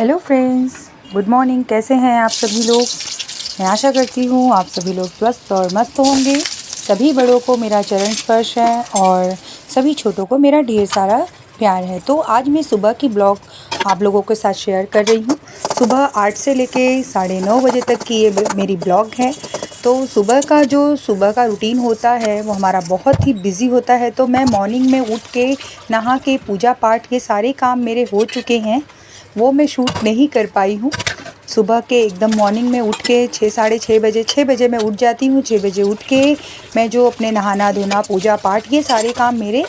Hello friends, good morning. कैसे हैं आप सभी लोग। मैं आशा करती हूँ आप सभी लोग स्वस्थ और मस्त होंगे। सभी बड़ों को मेरा चरण स्पर्श है और सभी छोटों को मेरा ढेर सारा प्यार है। तो आज मैं सुबह की ब्लॉग आप लोगों के साथ शेयर कर रही हूँ। सुबह 8 से लेके 9:30 बजे तक की ये मेरी ब्लॉग है। तो सुबह का रूटीन होता है वो हमारा बहुत ही बिज़ी होता है। तो मैं मॉर्निंग में उठ के नहा के पूजा पाठ, ये सारे काम मेरे हो चुके हैं, वो मैं शूट नहीं कर पाई हूँ। सुबह के एकदम मॉर्निंग में उठ के 6 बजे मैं उठ जाती हूँ। 6 बजे उठ के मैं जो अपने नहाना धोना पूजा पाठ, ये सारे काम मेरे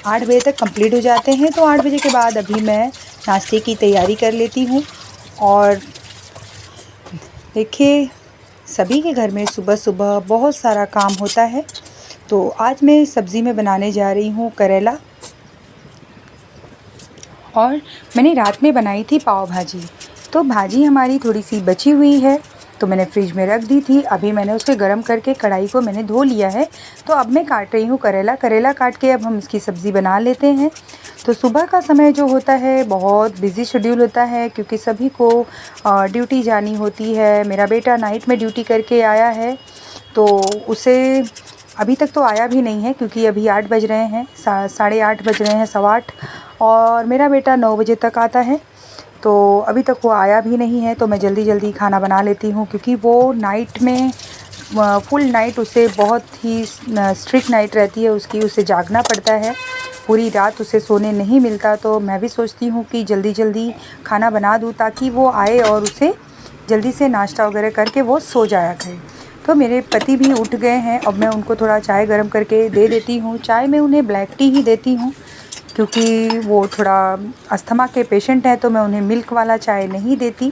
8 बजे तक कंप्लीट हो जाते हैं। तो 8 बजे के बाद अभी मैं नाश्ते की तैयारी कर लेती हूँ। और देखिए, सभी के घर में सुबह सुबह बहुत सारा काम होता है। तो आज मैं सब्ज़ी में बनाने जा रही हूँ करेला, और मैंने रात में बनाई थी पाव भाजी। तो भाजी हमारी थोड़ी सी बची हुई है, तो मैंने फ्रिज में रख दी थी। अभी मैंने उसके गरम करके कढ़ाई को मैंने धो लिया है। तो अब मैं काट रही हूँ करेला काट के अब हम इसकी सब्ज़ी बना लेते हैं। तो सुबह का समय जो होता है बहुत बिज़ी शेड्यूल होता है, क्योंकि सभी को ड्यूटी जानी होती है। मेरा बेटा नाइट में ड्यूटी करके आया है, तो उसे अभी तक तो आया भी नहीं है, क्योंकि अभी 8 बज रहे हैं, 8:30 बज रहे हैं, 8:15। और मेरा बेटा 9 बजे तक आता है, तो अभी तक वो आया भी नहीं है। तो मैं जल्दी जल्दी खाना बना लेती हूँ, क्योंकि वो नाइट में फुल नाइट उसे बहुत ही स्ट्रिक्ट नाइट रहती है उसकी, उसे जागना पड़ता है, पूरी रात उसे सोने नहीं मिलता। तो मैं भी सोचती हूँ कि जल्दी जल्दी खाना बना दूँ, ताकि वो आए और उसे जल्दी से नाश्ता वगैरह करके वो सो जाया करे। तो मेरे पति भी उठ गए हैं, अब मैं उनको थोड़ा चाय गर्म करके दे देती हूँ। चाय में उन्हें ब्लैक टी ही देती हूँ, क्योंकि वो थोड़ा अस्थमा के पेशेंट हैं, तो मैं उन्हें मिल्क वाला चाय नहीं देती।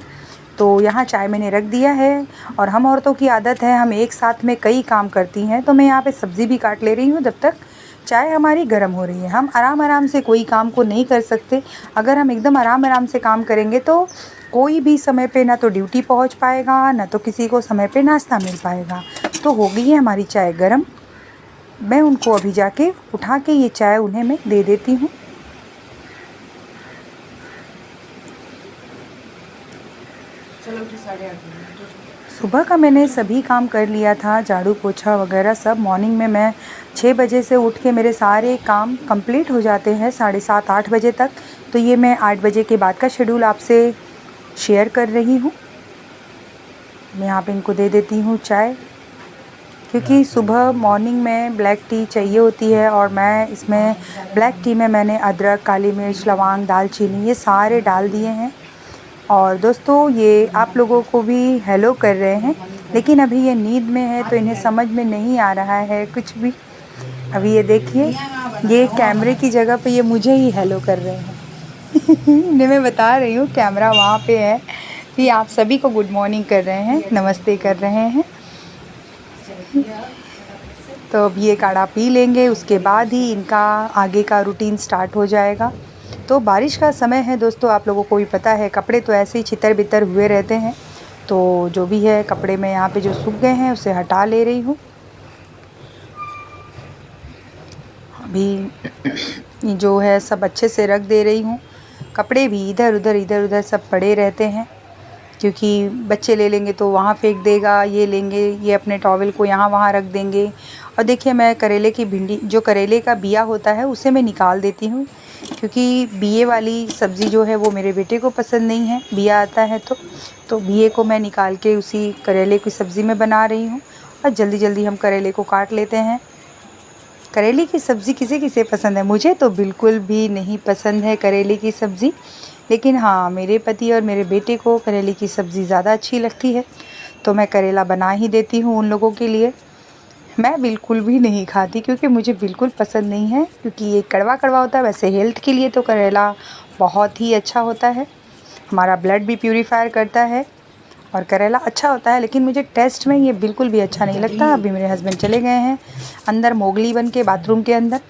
तो यहाँ चाय मैंने रख दिया है। और हम औरतों की आदत है, हम एक साथ में कई काम करती हैं। तो मैं यहाँ पे सब्ज़ी भी काट ले रही हूँ जब तक चाय हमारी गर्म हो रही है। हम आराम आराम से कोई काम को नहीं कर सकते। अगर हम एकदम आराम आराम से काम करेंगे तो कोई भी समय पे ना तो ड्यूटी पहुँच पाएगा, ना तो किसी को समय पे नाश्ता मिल पाएगा। तो हो गई है हमारी चाय गर्म। मैं उनको अभी जाके उठा के ये चाय उन्हें मैं दे देती हूँ। सुबह का मैंने सभी काम कर लिया था, झाड़ू पोछा वगैरह सब। मॉर्निंग में मैं 6 बजे से उठ के मेरे सारे काम कंप्लीट हो जाते हैं 7:30 8 बजे तक। तो ये मैं 8 बजे के बाद का शेड्यूल आपसे शेयर कर रही हूँ। मैं यहाँ पे इनको दे देती हूँ चाय, क्योंकि सुबह मॉर्निंग में ब्लैक टी चाहिए होती है। और मैं इसमें ब्लैक टी में मैंने अदरक, काली मिर्च, लौंग, दालचीनी, ये सारे डाल दिए हैं। और दोस्तों, ये आप लोगों को भी हेलो कर रहे हैं, लेकिन अभी ये नींद में है तो इन्हें समझ में नहीं आ रहा है कुछ भी। अभी ये देखिए, ये कैमरे की जगह पे ये मुझे ही हेलो कर रहे हैं। इन्हें मैं बता रही हूँ कैमरा वहाँ पे है, ये आप सभी को गुड मॉर्निंग कर रहे हैं, नमस्ते कर रहे हैं। तो अब ये काढ़ा पी लेंगे, उसके बाद ही इनका आगे का रूटीन स्टार्ट हो जाएगा। तो बारिश का समय है दोस्तों, आप लोगों को भी पता है, कपड़े तो ऐसे ही छितर बितर हुए रहते हैं। तो जो भी है कपड़े में यहाँ पे जो सूख गए हैं उसे हटा ले रही हूँ अभी। जो है सब अच्छे से रख दे रही हूँ। कपड़े भी इधर उधर सब पड़े रहते हैं, क्योंकि बच्चे ले लेंगे तो वहाँ फेंक देगा, ये लेंगे ये अपने टॉवल को यहाँ वहाँ रख देंगे। और देखिए, मैं करेले की भिंडी, जो करेले का बिया होता है उसे मैं निकाल देती हूँ, क्योंकि बिये वाली सब्ज़ी जो है वो मेरे बेटे को पसंद नहीं है, बिया आता है तो बिये को मैं निकाल के उसी करेले की सब्ज़ी में बना रही हूँ। और जल्दी जल्दी हम करेले को काट लेते हैं। करेले की सब्ज़ी किसे किसे पसंद है, मुझे तो बिल्कुल भी नहीं पसंद है करेले की सब्ज़ी। लेकिन हाँ, मेरे पति और मेरे बेटे को करेले की सब्ज़ी ज़्यादा अच्छी लगती है, तो मैं करेला बना ही देती हूँ उन लोगों के लिए। मैं बिल्कुल भी नहीं खाती, क्योंकि मुझे बिल्कुल पसंद नहीं है, क्योंकि ये कड़वा कड़वा होता है। वैसे हेल्थ के लिए तो करेला बहुत ही अच्छा होता है, हमारा ब्लड भी प्यूरीफायर करता है और करेला अच्छा होता है। लेकिन मुझे टेस्ट में ये बिल्कुल भी अच्छा नहीं लगता। अभी मेरे हस्बैंड चले गए हैं अंदर मोगली बन के बाथरूम के अंदर।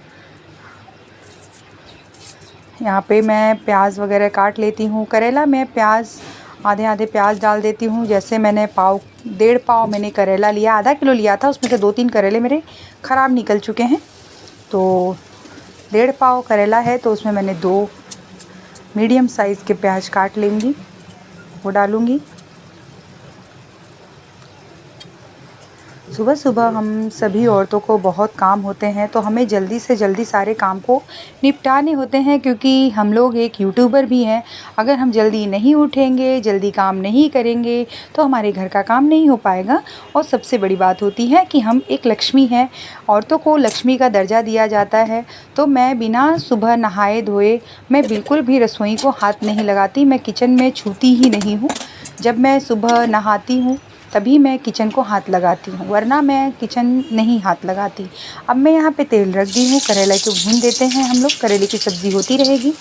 यहाँ पे मैं प्याज वगैरह काट लेती हूँ। करेला में प्याज आधे आधे प्याज डाल देती हूँ। जैसे मैंने 1.5 पाव मैंने करेला लिया, आधा किलो लिया था, उसमें से 2-3 करेले मेरे ख़राब निकल चुके हैं। तो 1.5 पाव करेला है, तो उसमें मैंने 2 मीडियम साइज़ के प्याज काट लेंगी। वो डालूँगी। सुबह सुबह हम सभी औरतों को बहुत काम होते हैं, तो हमें जल्दी से जल्दी सारे काम को निपटाने होते हैं, क्योंकि हम लोग एक यूट्यूबर भी हैं। अगर हम जल्दी नहीं उठेंगे, जल्दी काम नहीं करेंगे, तो हमारे घर का काम नहीं हो पाएगा। और सबसे बड़ी बात होती है कि हम एक लक्ष्मी हैं, औरतों को लक्ष्मी का दर्जा दिया जाता है। तो मैं बिना सुबह नहाए धोए मैं बिल्कुल भी रसोई को हाथ नहीं लगाती, मैं किचन में छूती ही नहीं हूँ। जब मैं सुबह नहाती हूँ तभी मैं किचन को हाथ लगाती हूँ, वरना मैं किचन नहीं हाथ लगाती। अब मैं यहाँ पे तेल रख दी हूँ, करेले को भून देते हैं हम लोग। करेले की सब्ज़ी होती रहेगी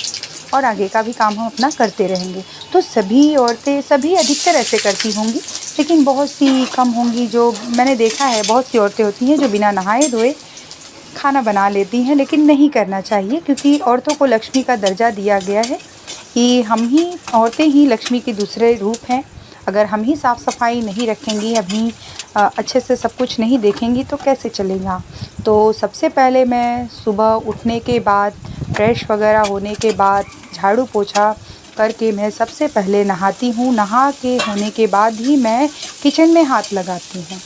और आगे का भी काम हम अपना करते रहेंगे। तो सभी औरतें, सभी अधिकतर ऐसे करती होंगी, लेकिन बहुत सी कम होंगी। जो मैंने देखा है, बहुत सी औरतें होती हैं जो बिना नहाए धोए खाना बना लेती हैं, लेकिन नहीं करना चाहिए, क्योंकि औरतों को लक्ष्मी का दर्जा दिया गया है कि हम ही, औरतें ही लक्ष्मी के दूसरे रूप हैं। अगर हम ही साफ़ सफाई नहीं रखेंगी, अभी अच्छे से सब कुछ नहीं देखेंगी, तो कैसे चलेगा। तो सबसे पहले मैं सुबह उठने के बाद, फ्रेश वगैरह होने के बाद, झाड़ू पोछा करके मैं सबसे पहले नहाती हूँ। नहा के होने के बाद ही मैं किचन में हाथ लगाती हूँ।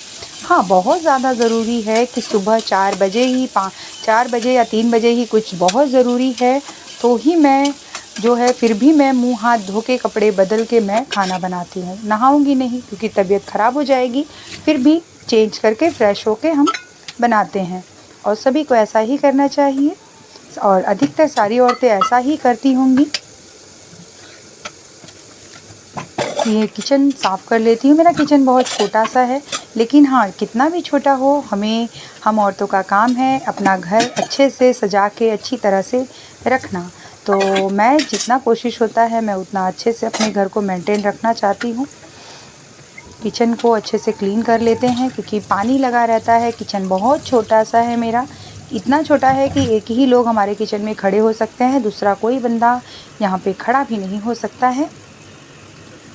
हाँ, बहुत ज़्यादा ज़रूरी है कि सुबह 4 बजे ही 4 बजे या 3 बजे ही कुछ बहुत ज़रूरी है, तो ही मैं जो है, फिर भी मैं मुँह हाथ धो के, कपड़े बदल के मैं खाना बनाती हूँ। नहाऊँगी नहीं, क्योंकि तबीयत ख़राब हो जाएगी। फिर भी चेंज करके फ्रेश होके हम बनाते हैं, और सभी को ऐसा ही करना चाहिए, और अधिकतर सारी औरतें ऐसा ही करती होंगी। ये किचन साफ़ कर लेती हूँ। मेरा किचन बहुत छोटा सा है, लेकिन हाँ, कितना भी छोटा हो, हम औरतों का काम है अपना घर अच्छे से सजा के अच्छी तरह से रखना। तो मैं जितना कोशिश होता है, मैं उतना अच्छे से अपने घर को मेंटेन रखना चाहती हूँ। किचन को अच्छे से क्लीन कर लेते हैं, क्योंकि पानी लगा रहता है। किचन बहुत छोटा सा है मेरा, इतना छोटा है कि एक ही लोग हमारे किचन में खड़े हो सकते हैं, दूसरा कोई बंदा यहाँ पे खड़ा भी नहीं हो सकता है।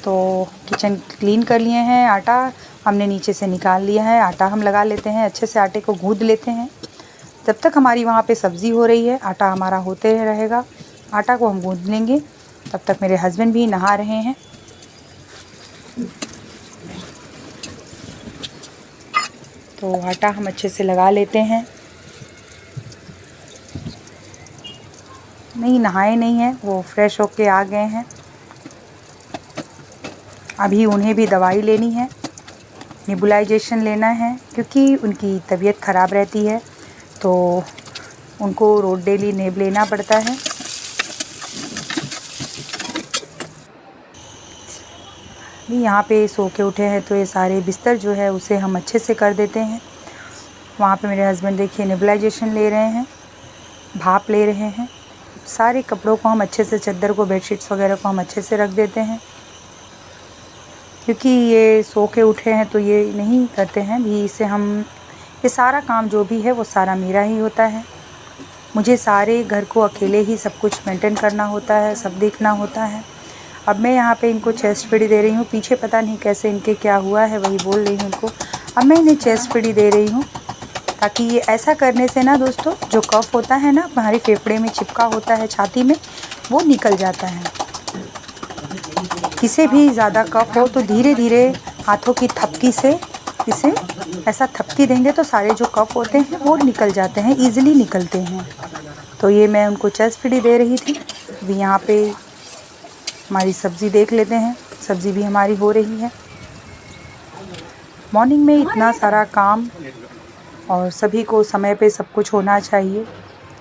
तो किचन क्लीन कर लिए हैं। आटा हमने नीचे से निकाल लिया है, आटा हम लगा लेते हैं, अच्छे से आटे को गूँथ लेते हैं। जब तक हमारी वहाँ पे सब्ज़ी हो रही है, आटा हमारा होते रहेगा। आटा को हम गूँथ लेंगे, तब तक मेरे हस्बैंड भी नहा रहे हैं। तो आटा हम अच्छे से लगा लेते हैं। नहीं, नहाए नहीं हैं, वो फ्रेश होके आ गए हैं। अभी उन्हें भी दवाई लेनी है, नेबुलाइजेशन लेना है, क्योंकि उनकी तबीयत ख़राब रहती है, तो उनको रोज़ डेली नेब लेना पड़ता है। भी यहाँ पे सो के उठे हैं, तो ये सारे बिस्तर जो है उसे हम अच्छे से कर देते हैं। वहाँ पे मेरे हस्बैंड देखिए नेबुलाइजेशन ले रहे हैं, भाप ले रहे हैं। सारे कपड़ों को हम अच्छे से, चादर को, बेडशीट्स वगैरह को हम अच्छे से रख देते हैं, क्योंकि ये सो के उठे हैं तो ये नहीं करते हैं भी। इसे हम, ये सारा काम जो भी है वो सारा मेरा ही होता है। मुझे सारे घर को अकेले ही सब कुछ मेंटेन करना होता है, सब देखना होता है। अब मैं यहाँ पे इनको चेस्ट फीड दे रही हूँ। पीछे पता नहीं कैसे इनके क्या हुआ है, वही बोल रही हूँ इनको। अब मैं इन्हें चेस्ट फीड दे रही हूँ, ताकि ये ऐसा करने से ना दोस्तों, जो कफ होता है ना हमारे फेफड़े में चिपका होता है छाती में, वो निकल जाता है। किसे भी ज़्यादा कफ हो तो धीरे धीरे हाथों की थपकी से इसे ऐसा थपकी देंगे, तो सारे जो कफ होते हैं वो निकल जाते हैं, ईज़िली निकलते हैं। तो ये मैं उनको चेस्ट फीड दे रही थी। अभी यहाँ पे हमारी सब्ज़ी देख लेते हैं, सब्ज़ी भी हमारी हो रही है। मॉर्निंग में इतना सारा काम, और सभी को समय पे सब कुछ होना चाहिए।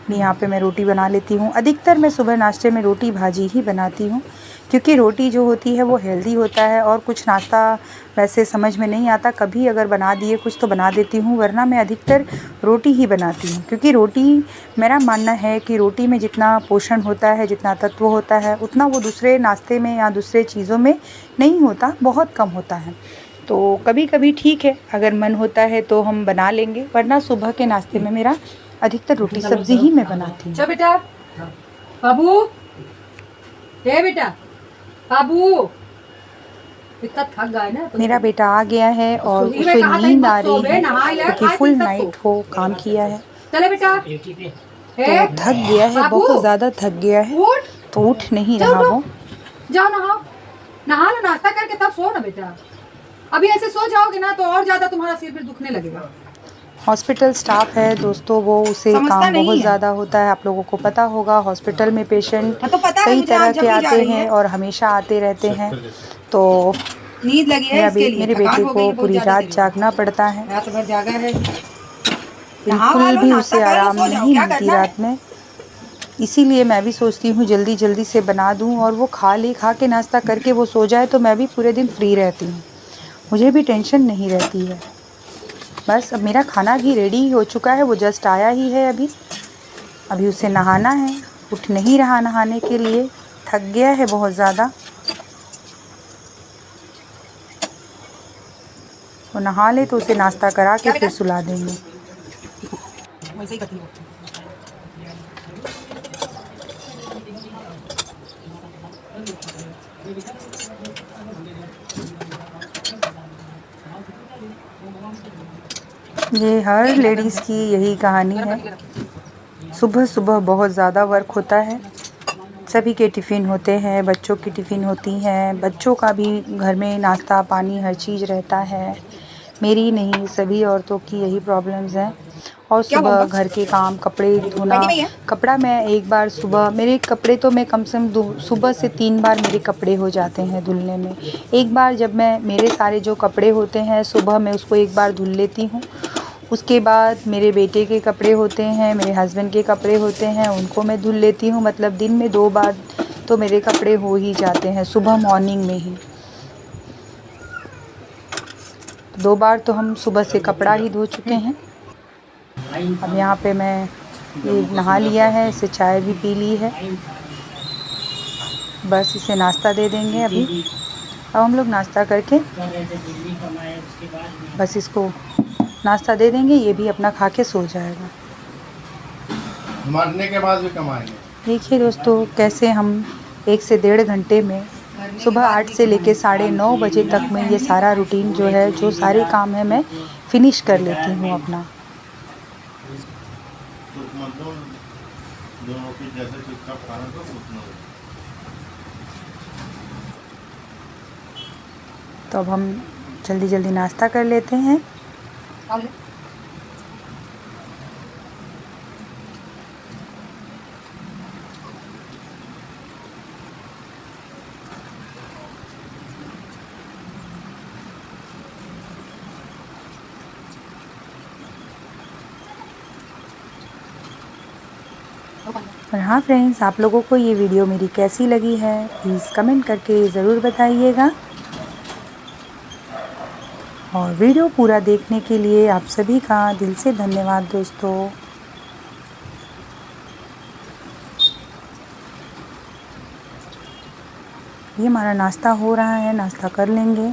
यहाँ पे मैं रोटी बना लेती हूँ। अधिकतर मैं सुबह नाश्ते में रोटी भाजी ही बनाती हूँ, क्योंकि रोटी जो होती है वो हेल्दी होता है, और कुछ नाश्ता वैसे समझ में नहीं आता। कभी अगर बना दिए कुछ तो बना देती हूँ, वरना मैं अधिकतर रोटी ही बनाती हूँ, क्योंकि रोटी, मेरा मानना है कि रोटी में जितना पोषण होता है, जितना तत्व होता है, उतना वो दूसरे नाश्ते में या दूसरे चीज़ों में नहीं होता, बहुत कम होता है। तो कभी कभी ठीक है, अगर मन होता है तो हम बना लेंगे, वरना सुबह के नाश्ते में मेरा अधिकतर रोटी सब्जी ही मैं बनाती हूँ। चलो बेटा, बाबू, ये बेटा, बाबू, इतना थक गया ना। मेरा बेटा आ गया है और उसे नींद आ रही है, क्योंकि फुल नाइट वो काम किया है, चले बेटा, तो थक गया है, बहुत ज़्यादा थक गया है, तो उठ नहीं रहा वो। जाओ नहाओ, नहा लो, नाश्ता सो ना बेटा, अभी ऐसे सो जाओगे ना तो और ज्यादा तुम्हारा सिर फिर दुखने लगेगा। हॉस्पिटल स्टाफ है दोस्तों, वो उसे समझता काम नहीं बहुत है। ज़्यादा होता है। आप लोगों को पता होगा हॉस्पिटल में पेशेंट हाँ तो पता है कई मुझे, तरह आज जब के भी जा आते रही हैं है। और हमेशा आते रहते हैं। तो नींद लगी है इसके लिए, मेरे थकान बेटे हो गई को है बहुत पूरी ज्यादा रात तेरी। जागना पड़ता है। रात भर जागा है। नहा बिल्कुल लो, भी नाश्ता उसे कर लो, आराम सो जाओ, नहीं क्या मिलती करना है। रात में। इसीलिए मैं भी सोचती हूँ जल्दी जल्दी से बना दूँ और वो खा के नाश्ता करके वो सो जाए तो मैं भी पूरे दिन फ्री रहती हूँ, मुझे भी टेंशन नहीं रहती है। बस अब मेरा खाना भी रेडी हो चुका है, वो जस्ट आया ही है अभी। अभी उसे नहाना है, उठ नहीं रहा नहाने के लिए, थक गया है बहुत ज़्यादा। वो नहा ले तो उसे नाश्ता करा के फिर सुला देंगे। वैसे ही करती हो। ये हर लेडीज़ की यही कहानी है। सुबह सुबह बहुत ज़्यादा वर्क होता है, सभी के टिफ़िन होते हैं, बच्चों की टिफ़िन होती हैं, बच्चों का भी घर में नाश्ता पानी हर चीज़ रहता है। मेरी नहीं, सभी औरतों की यही प्रॉब्लम्स हैं। और क्या सुबह बोलबा घर के काम, कपड़े धोना। पेटी में ही है। कपड़ा मैं एक बार सुबह, मेरे कपड़े तो मैं कम से कम सुबह से 3 बार मेरे कपड़े हो जाते हैं धुलने में। एक बार जब मैं, मेरे सारे जो कपड़े होते हैं सुबह मैं उसको एक बार धुल लेती हूँ। उसके बाद मेरे बेटे के कपड़े होते हैं, मेरे हस्बैंड के कपड़े होते हैं, उनको मैं धुल लेती हूँ। मतलब दिन में 2 बार तो मेरे कपड़े हो ही जाते हैं, सुबह मॉर्निंग में ही। 2 बार तो हम सुबह से कपड़ा ही धो चुके हैं। अब यहाँ पे मैं ये नहा लिया है, इसे चाय भी पी ली है। बस इसे नाश्ता दे देंगे अभी। अब हम लोग नाश्ता करके बस इसको नाश्ता दे देंगे, ये भी अपना खा के सो जाएगा। मरने के बाद भी कमाएंगे। देखिए दोस्तों कैसे हम 1 से 1.5 घंटे में सुबह 8 से लेके 9:30 बजे तक में ये सारा रूटीन जो है, जो सारे काम है मैं फिनिश कर लेती हूँ अपना। तो मतलब दोनों की जैसे चुपचाप खाना तो उतना हो। तो अब हम जल्दी जल्दी नाश्ता कर लेते हैं। और हाँ फ्रेंड्स, आप लोगों को ये वीडियो मेरी कैसी लगी है प्लीज़ कमेंट करके ज़रूर बताइएगा। और वीडियो पूरा देखने के लिए आप सभी का दिल से धन्यवाद दोस्तों। ये हमारा नाश्ता हो रहा है, नाश्ता कर लेंगे।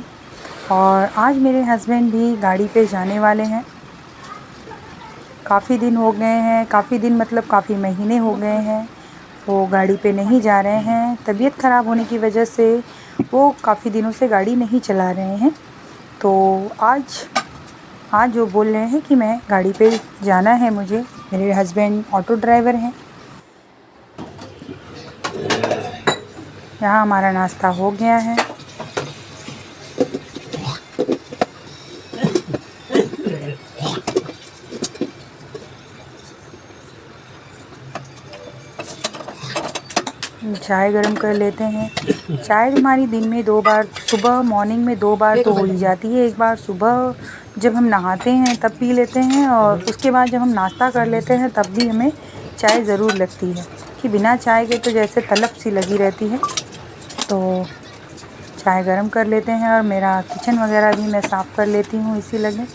और आज मेरे हस्बैंड भी गाड़ी पे जाने वाले हैं। काफ़ी दिन हो गए हैं, काफ़ी दिन मतलब काफ़ी महीने हो गए हैं वो गाड़ी पे नहीं जा रहे हैं। तबीयत ख़राब होने की वजह से वो काफ़ी दिनों से गाड़ी नहीं चला रहे हैं। तो आज वो बोल रहे हैं कि मैं गाड़ी पे जाना है मुझे। मेरे हस्बैंड ऑटो ड्राइवर हैं। यहाँ हमारा नाश्ता हो गया है। चाय गरम कर लेते हैं। चाय हमारी दिन में 2 बार, सुबह मॉर्निंग में 2 बार तो हो ही जाती है। एक बार सुबह जब हम नहाते हैं तब पी लेते हैं, और उसके बाद जब हम नाश्ता कर लेते हैं तब भी हमें चाय ज़रूर लगती है कि बिना चाय के तो जैसे तलब सी लगी रहती है। तो चाय गरम कर लेते हैं और मेरा किचन वगैरह भी मैं साफ़ कर लेती हूँ इसी लगे।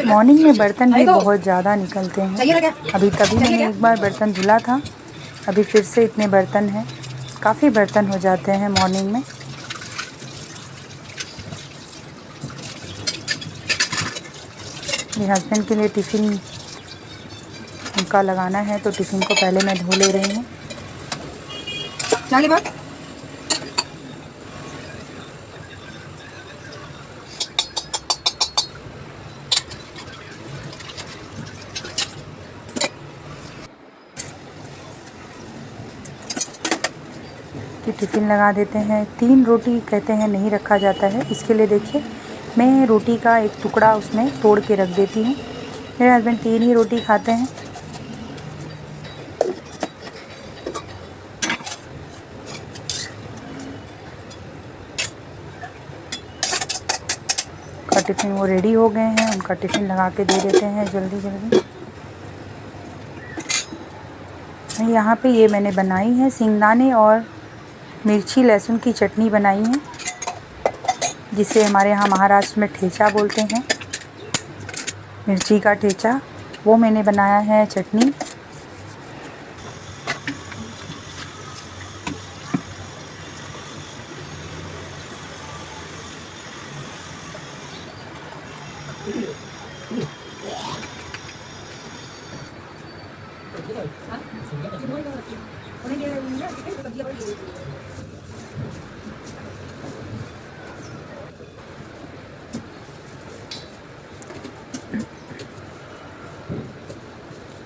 मॉर्निंग में बर्तन भी बहुत ज़्यादा निकलते हैं। अभी तभी मैंने एक बार बर्तन धुला था, अभी फिर से इतने बर्तन हैं। काफ़ी बर्तन हो जाते हैं मॉर्निंग में। मेरे हस्बैंड के लिए टिफ़िन उनका लगाना है, तो टिफ़िन को पहले मैं धो ले रही हूँ। चलिए बात कि टिफ़िन लगा देते हैं। 3 रोटी कहते हैं नहीं रखा जाता है, इसके लिए देखिए मैं रोटी का एक टुकड़ा उसमें तोड़ के रख देती हूँ। मेरे हस्बैंड 3 ही रोटी खाते हैं। उनका टिफ़िन वो रेडी हो गए हैं, उनका टिफ़िन लगा के दे देते हैं जल्दी जल्दी। यहाँ पे ये मैंने बनाई है सिंगदाने और मिर्ची लहसुन की चटनी बनाई है, जिसे हमारे यहाँ महाराष्ट्र में ठेचा बोलते हैं, मिर्ची का ठेचा। वो मैंने बनाया है चटनी।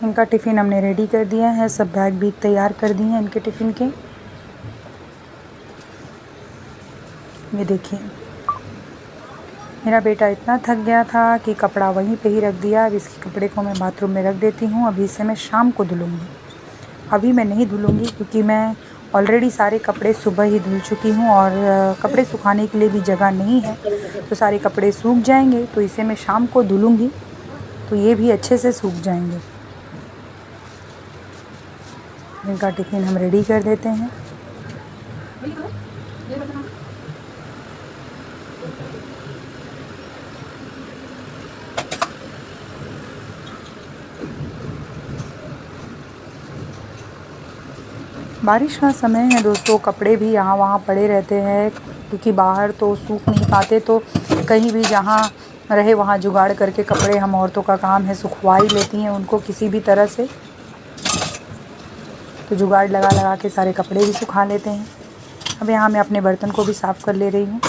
इनका टिफ़िन हमने रेडी कर दिया है, सब बैग भी तैयार कर दिए हैं इनके टिफ़िन के। ये देखिए मेरा बेटा इतना थक गया था कि कपड़ा वहीं पे ही रख दिया। अब इसके कपड़े को मैं बाथरूम में रख देती हूँ। अभी इसे मैं शाम को धुलूँगी, अभी मैं नहीं धुलूँगी क्योंकि मैं ऑलरेडी सारे कपड़े सुबह ही धुल चुकी हूँ और कपड़े सुखाने के लिए भी जगह नहीं है, तो सारे कपड़े सूख जाएंगे। तो इसे मैं शाम को धुलूँगी तो ये भी अच्छे से सूख जाएंगे। इनका टिफ़िन हम रेडी कर देते हैं। बारिश का समय है दोस्तों, कपड़े भी यहाँ वहाँ पड़े रहते हैं क्योंकि बाहर तो सूख नहीं पाते, तो कहीं भी जहाँ रहे वहाँ जुगाड़ करके कपड़े, हम औरतों का काम है, सुखवा ही लेती हैं उनको किसी भी तरह से। तो जुगाड़ लगा लगा के सारे कपड़े भी सुखा लेते हैं। अब यहाँ मैं अपने बर्तन को भी साफ़ कर ले रही हूँ।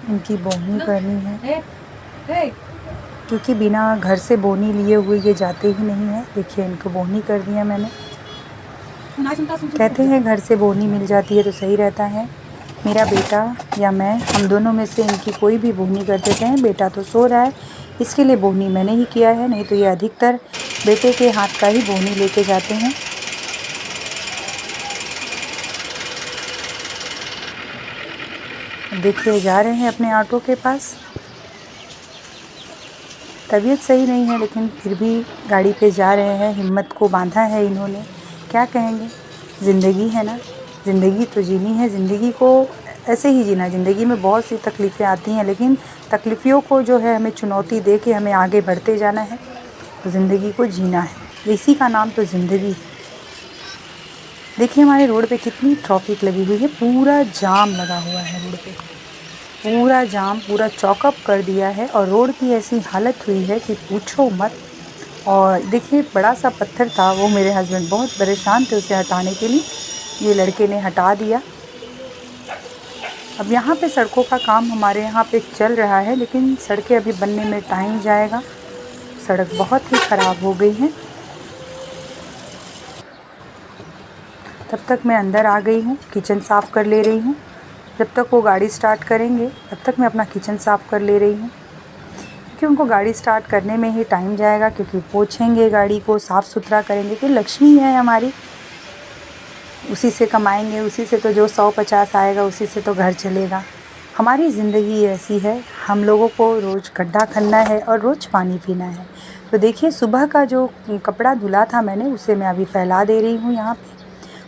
इनकी बोनी करनी है क्योंकि बिना घर से बोनी लिए हुए ये जाते ही नहीं है। देखिए इनको बोनी कर दिया मैंने। कहते हैं घर से बोनी मिल जाती है तो सही रहता है। मेरा बेटा या मैं, हम दोनों में से इनकी कोई भी बोनी कर देते हैं। बेटा तो सो रहा है, इसके लिए बोनी मैंने ही किया है, नहीं तो ये अधिकतर बेटे के हाथ का ही बोनी लेके जाते हैं। देखिए जा रहे हैं अपने ऑटो के पास। तबीयत सही नहीं है लेकिन फिर भी गाड़ी पे जा रहे हैं, हिम्मत को बांधा है इन्होंने। क्या कहेंगे, ज़िंदगी है ना, ज़िंदगी तो जीनी है, ज़िंदगी को ऐसे ही जीना। ज़िंदगी में बहुत सी तकलीफ़ें आती हैं, लेकिन तकलीफ़ों को जो है हमें चुनौती दे के हमें आगे बढ़ते जाना है, तो ज़िंदगी को जीना है। इसी का नाम तो ज़िंदगी है। देखिए हमारे रोड पे कितनी ट्रैफिक लगी हुई है, पूरा जाम लगा हुआ है रोड पे, पूरा जाम, पूरा चौकअप कर दिया है। और रोड की ऐसी हालत हुई है कि पूछो मत। और देखिए बड़ा सा पत्थर था, वो मेरे हस्बैंड बहुत परेशान थे उसे हटाने के लिए, ये लड़के ने हटा दिया। अब यहाँ पे सड़कों का काम हमारे यहाँ पे चल रहा है, लेकिन सड़कें अभी बनने में टाइम जाएगा। सड़क बहुत ही ख़राब हो गई है। तब तक मैं अंदर आ गई हूँ, किचन साफ़ कर ले रही हूँ। जब तक वो गाड़ी स्टार्ट करेंगे तब तक मैं अपना किचन साफ़ कर ले रही हूँ, क्योंकि उनको गाड़ी स्टार्ट करने में ही टाइम जाएगा, क्योंकि पोंछेंगे गाड़ी को, साफ़ सुथरा करेंगे। कि लक्ष्मी है हमारी, उसी से कमाएंगे, उसी से तो जो 100-50 आएगा उसी से तो घर चलेगा। हमारी ज़िंदगी ऐसी है, हम लोगों को रोज़ गड्ढा खनना है और रोज़ पानी पीना है। तो देखिए सुबह का जो कपड़ा धुला था मैंने, उसे मैं अभी फैला दे रही हूँ यहाँ पे।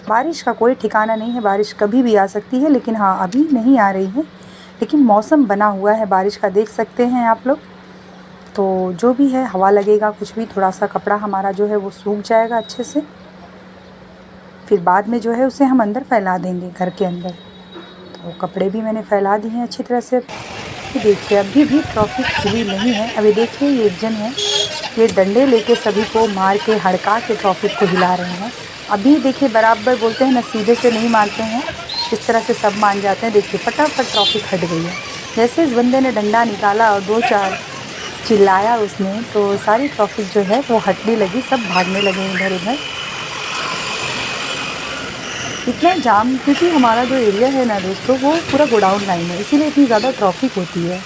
बारिश का कोई ठिकाना नहीं है, बारिश कभी भी आ सकती है, लेकिन हाँ अभी नहीं आ रही है। लेकिन मौसम बना हुआ है बारिश का, देख सकते हैं आप लोग। तो जो भी है हवा लगेगा कुछ भी, थोड़ा सा कपड़ा हमारा जो है वो सूख जाएगा अच्छे से। फिर बाद में जो है उसे हम अंदर फैला देंगे घर के अंदर। तो कपड़े भी मैंने फैला दिए हैं अच्छी तरह से। ये देखिए अभी भी ट्रॉफी खुली नहीं है। अभी देखिए ये एक जन है, ये डंडे लेके सभी को मार के हड़का के ट्रॉफी को हिला रहे हैं। अभी देखिए बराबर बोलते हैं ना, सीधे से नहीं मारते हैं, इस तरह से सब मान जाते हैं। देखिए फटाफट ट्रॉफी हट गई है। जैसे इस बंदे ने डंडा निकाला और 2-4 चिल्लाया उसने, तो सारी ट्रॉफी जो है वो हटने लगी, सब भागने लगे इधर उधर। इतना जाम, क्योंकि हमारा जो एरिया है ना दोस्तों वो पूरा गोडाउन लाइन है, इसीलिए इतनी ज़्यादा ट्रैफिक होती है।